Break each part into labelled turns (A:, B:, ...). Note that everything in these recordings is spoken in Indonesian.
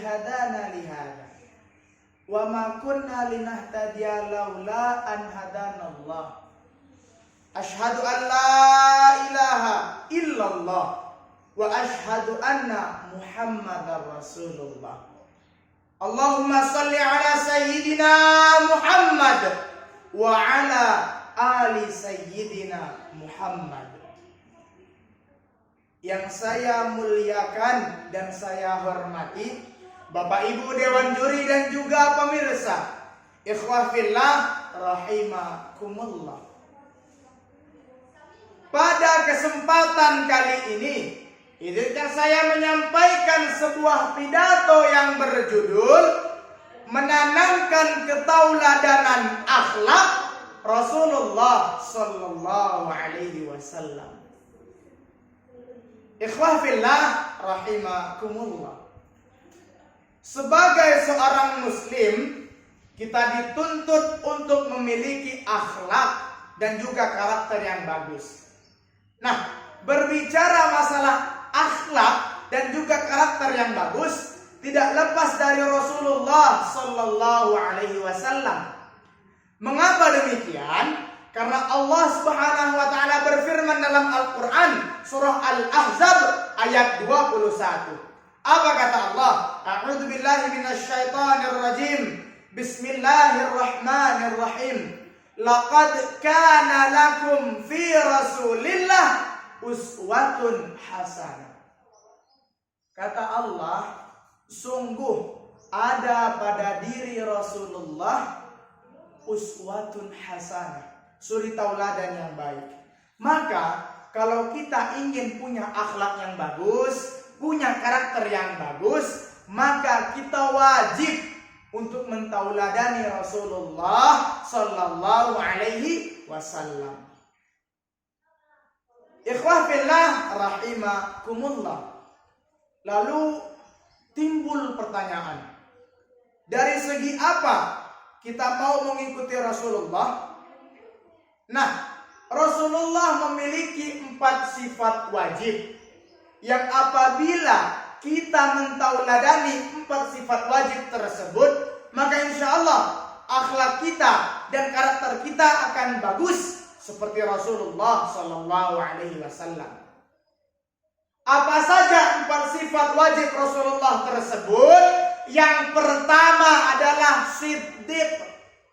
A: hadana li hada wa ma kunna linahtadiya laula an hadanallah. Asyhadu an la ilaha illallah wa asyhadu anna Muhammadar Rasulullah. Allahumma salli ala sayyidina Muhammad wa ala ali sayyidina Muhammad. Yang saya muliakan dan saya hormati Bapak Ibu Dewan Juri dan juga pemirsa, ikhwah fillah rahimakumullah. Pada kesempatan kali ini, izinkan saya menyampaikan sebuah pidato yang berjudul Menanamkan Ketauladanan Akhlak Rasulullah Sallallahu Alaihi Wasallam. Ikhwah fillah rahimakumullah. Sebagai seorang muslim, kita dituntut untuk memiliki akhlak dan juga karakter yang bagus. Nah, berbicara masalah akhlak dan juga karakter yang bagus tidak lepas dari Rasulullah Sallallahu Alaihi Wasallam. Mengapa demikian? Karena Allah Subhanahu wa taala berfirman dalam Al-Qur'an surah Al-Ahzab ayat 21. Apa kata Allah? A'udzu billahi minasyaitonir rajim. Bismillahirrahmanirrahim. Laqad kana lakum fi Rasulillah uswatun hasanah. Kata Allah, sungguh ada pada diri Rasulullah uswatun hasanah, suri tauladan yang baik. Maka kalau kita ingin punya akhlak yang bagus, punya karakter yang bagus, maka kita wajib untuk mentauladani Rasulullah Sallallahu Alaihi Wasallam. Ikhwah fillah rahimakumullah. Lalu timbul pertanyaan, dari segi apa kita mau mengikuti Rasulullah? Nah, Rasulullah memiliki 4 sifat wajib yang apabila kita mentauladani 4 sifat wajib tersebut, maka insya Allah akhlak kita dan karakter kita akan bagus seperti Rasulullah Sallallahu Alaihi Wasallam. Apa saja 4 sifat wajib Rasulullah tersebut? Yang pertama adalah siddiq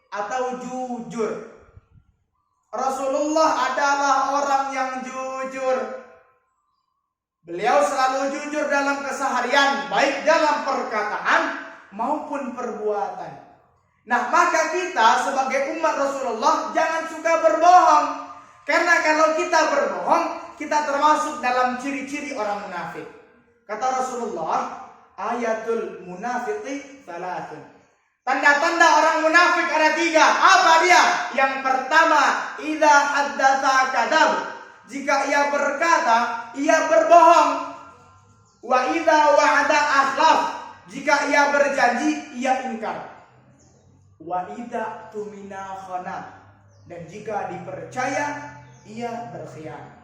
A: atau jujur. Rasulullah adalah orang yang jujur. Beliau selalu jujur dalam keseharian, baik dalam perkataan maupun perbuatan. Nah, maka kita sebagai umat Rasulullah jangan suka berbohong. Karena kalau kita berbohong, kita termasuk dalam ciri-ciri orang munafik. Kata Rasulullah, ayatul munafiqi thalathun. Tanda-tanda orang munafik ada 3. Apa dia? Yang pertama, idza haddatsa kadzab. Jika ia berkata, ia berbohong. Wa idza wa'ada akhlaf. Jika ia berjanji, ia ingkar. Wa idza tumina khana. Dan jika dipercaya, ia berkhianat.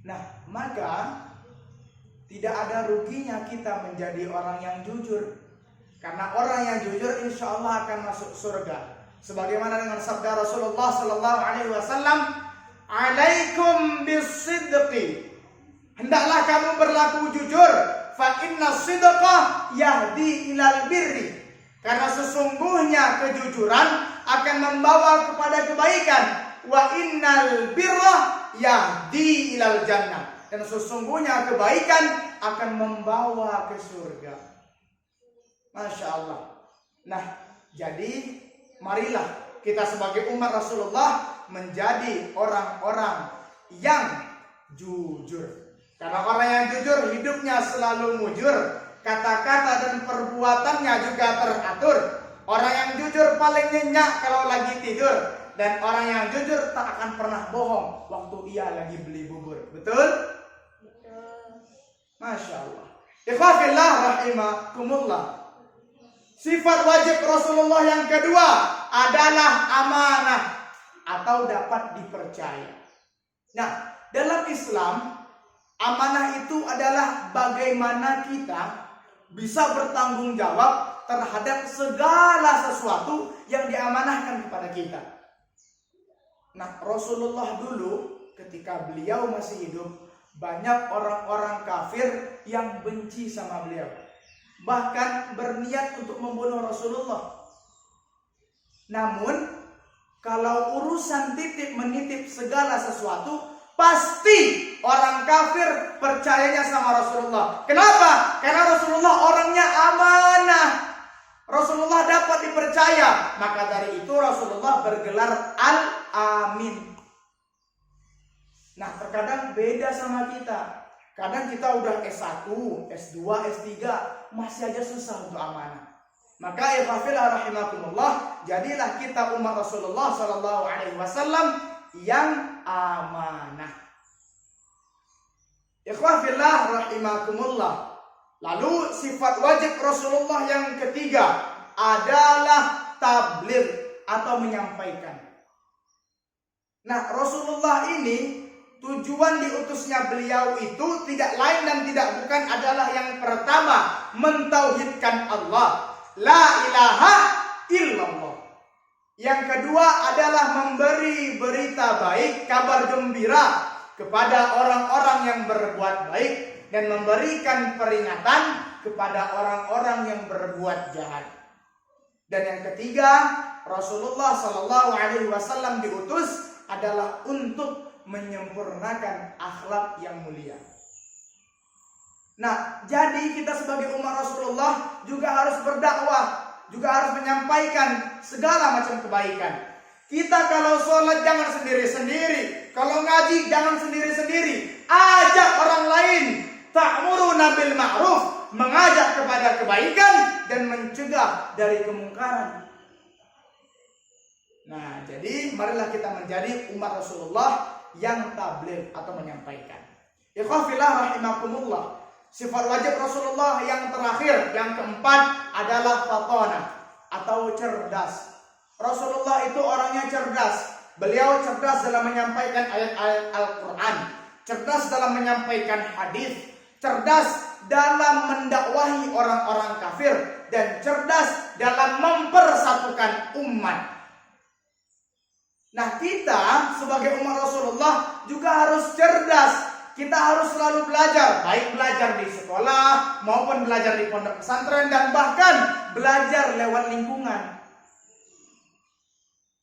A: Nah, maka tidak ada ruginya kita menjadi orang yang jujur. Karena orang yang jujur insya Allah akan masuk surga. Sebagaimana dengan sabda Rasulullah Sallallahu Alaihi Wasallam, "Alaikum bisidqi." Hendaklah kamu berlaku jujur. Fa inna sidqa yahdi ilal birri. Karena sesungguhnya kejujuran akan membawa kepada kebaikan. Wa innal birra yahdi ilal jannah. Dan sesungguhnya kebaikan akan membawa ke surga. Masya Allah. Nah, jadi marilah kita sebagai umat Rasulullah menjadi orang-orang yang jujur. Karena orang yang jujur hidupnya selalu mujur. Kata-kata dan perbuatannya juga teratur. Orang yang jujur paling nyenyak kalau lagi tidur. Dan orang yang jujur tak akan pernah bohong waktu ia lagi beli bubur. Betul? Betul. Masya Allah. Ikhwah fillah rahimakumullah. Sifat wajib Rasulullah yang kedua adalah amanah atau dapat dipercaya. Nah, dalam Islam amanah itu adalah bagaimana kita bisa bertanggung jawab terhadap segala sesuatu yang diamanahkan kepada kita. Nah, Rasulullah dulu ketika beliau masih hidup, banyak orang-orang kafir yang benci sama beliau, bahkan berniat untuk membunuh Rasulullah. Namun kalau urusan titip menitip segala sesuatu, pasti orang kafir percayanya sama Rasulullah. Kenapa? Karena Rasulullah orangnya amanah. Rasulullah dapat dipercaya. Maka dari itu Rasulullah bergelar Al-Amin. Nah, terkadang beda sama kita. Kadang kita udah S1, S2, S3, masih aja susah untuk amanah. Maka ikhwafillah rahimakumullah, jadilah kita umat Rasulullah sallallahu alaihi wasallam yang amanah. Ikhwafillah rahimakumullah. Lalu sifat wajib Rasulullah yang ketiga adalah tabligh atau menyampaikan. Nah, Rasulullah ini tujuan diutusnya beliau itu tidak lain dan tidak bukan adalah yang pertama, mentauhidkan Allah, la ilaha illallah. Yang kedua adalah memberi berita baik, kabar gembira kepada orang-orang yang berbuat baik dan memberikan peringatan kepada orang-orang yang berbuat jahat. Dan yang ketiga, Rasulullah sallallahu alaihi wasallam diutus adalah untuk menyempurnakan akhlak yang mulia. Nah, jadi kita sebagai umat Rasulullah juga harus berdakwah, juga harus menyampaikan segala macam kebaikan. Kita kalau sholat jangan sendiri-sendiri, kalau ngaji jangan sendiri-sendiri. Ajak orang lain. Ta'muruna bil ma'ruf, mengajak kepada kebaikan dan mencegah dari kemungkaran. Nah, jadi marilah kita menjadi umat Rasulullah yang tabligh atau menyampaikan. Ikhwafillah rahimakumullah. Sifat wajib Rasulullah yang terakhir, yang keempat adalah fatana atau cerdas. Rasulullah itu orangnya cerdas. Beliau cerdas dalam menyampaikan ayat-ayat Al-Quran, cerdas dalam menyampaikan hadis, cerdas dalam mendakwahi orang-orang kafir, dan cerdas dalam mempersatukan umat. Nah, kita sebagai umat Rasulullah juga harus cerdas. Kita harus selalu belajar, baik belajar di sekolah maupun belajar di pondok pesantren dan bahkan belajar lewat lingkungan.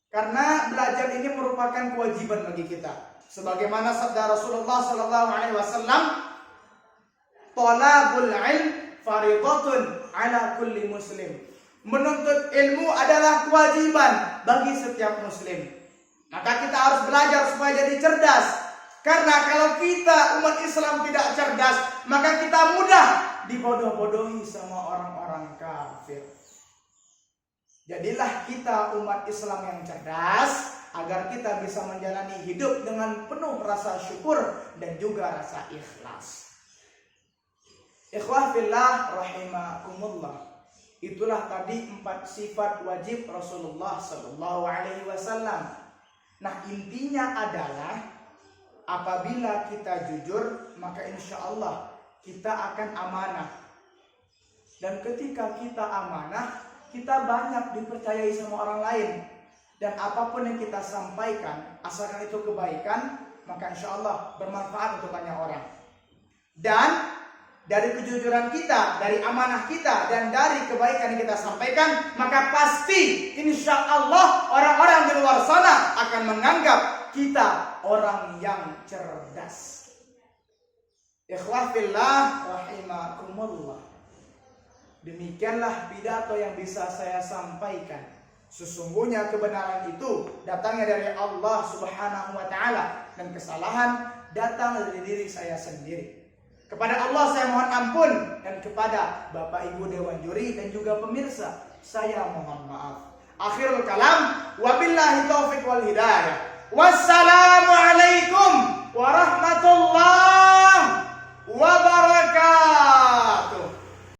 A: Karena belajar ini merupakan kewajiban bagi kita. Sebagaimana sabda Rasulullah sallallahu alaihi wasallam, "Talabul ilm fardhatun ala kulli muslim." Menuntut ilmu adalah kewajiban bagi setiap muslim. Maka kita harus belajar supaya jadi cerdas. Karena kalau kita umat Islam tidak cerdas, maka kita mudah dibodoh-bodohi sama orang-orang kafir. Jadilah kita umat Islam yang cerdas, agar kita bisa menjalani hidup dengan penuh rasa syukur dan juga rasa ikhlas. Ikhwah fillah rahimakumullah. Itulah tadi 4 sifat wajib Rasulullah sallallahu alaihi wasallam. Nah, intinya adalah apabila kita jujur, maka insya Allah kita akan amanah. Dan ketika kita amanah, kita banyak dipercayai sama orang lain. Dan apapun yang kita sampaikan, asalkan itu kebaikan, maka insya Allah bermanfaat untuk banyak orang. Dan dari kejujuran kita, dari amanah kita, dan dari kebaikan yang kita sampaikan, maka pasti insya Allah orang-orang di luar sana akan menganggap kita orang yang cerdas. Ikhwah fillah rahimakumullah. Demikianlah pidato yang bisa saya sampaikan. Sesungguhnya kebenaran itu datangnya dari Allah Subhanahu wa taala, dan kesalahan datang dari diri saya sendiri. Kepada Allah saya mohon ampun, dan kepada Bapak Ibu Dewan Juri dan juga pemirsa saya mohon maaf. Akhirul kalam, wabillahi taufiq wal hidayah. Wassalamualaikum warahmatullahi wabarakatuh.